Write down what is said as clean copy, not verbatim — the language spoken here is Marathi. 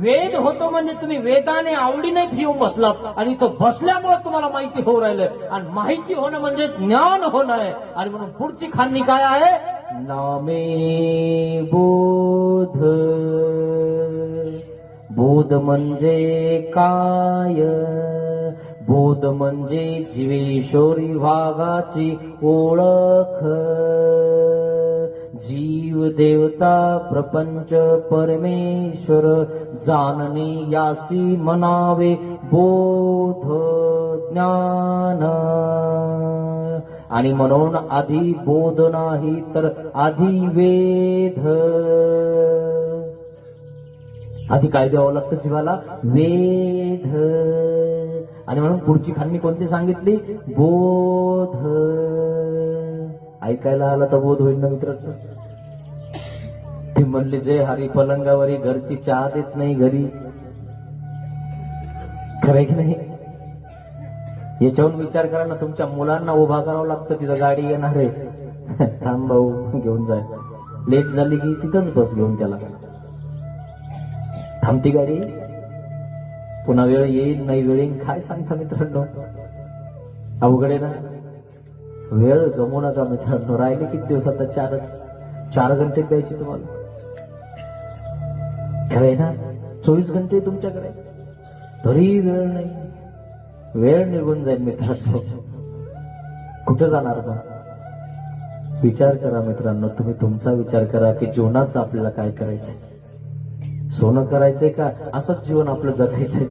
वेद होतो म्हणजे तुम्ही वेदाने आवडीने येऊन बसलात आणि तो बसल्यामुळे तुम्हाला माहिती होऊ राहिलं आणि माहिती होणं म्हणजे ज्ञान होणं आहे. आणि म्हणून पुढची खान्नी काय आहे? नामे बोध. बोध म्हणजे काय? बोध म्हणजे जीवेश्वरी भागाची ओळख. जीव देवता प्रपंच परमेश्वर जाणणे यासी म्हणावे बोध ज्ञान. आणि म्हणून आधी बोध नाही तर आधी वेद. आधी काय द्यावं लागतं जीवाला? वेद. आणि म्हणून पुढची खान्नी कोणती सांगितली? बोध. ऐकायला आला तर बोध होईल ना मित्रांनो. ती म्हणली जय हरी पलंगावरी घरची चहा देत नाही घरी. खरंय की नाही? याच्यावरून विचार करा ना. तुमच्या मुलांना उभा करावं लागतं, तिथं गाडी येणार आहे, थांब भाऊ घेऊन जाय. लेट झाली की तिथंच बस घेऊन त्याला. थांबती गाडी, पुन्हा वेळ येईल नाही वेळ येईल, काय सांगता मित्रांनो? अवघड आहे ना. वेळ गमवू नका मित्रांनो. राहिले किती दिवस आता? 4 घंटे द्यायचे तुम्हाला. खरंय ना? 24 घंटे तुमच्याकडे, तरी वेळ नाही. वेळ निघून जाईल मित्रांनो. कुठे जाणार मग? विचार करा मित्रांनो. तुम्ही तुमचा विचार करा की जीवनाचं आपल्याला काय करायचंय. सोनं करायचंय का असंच जीवन आपलं जगायचंय?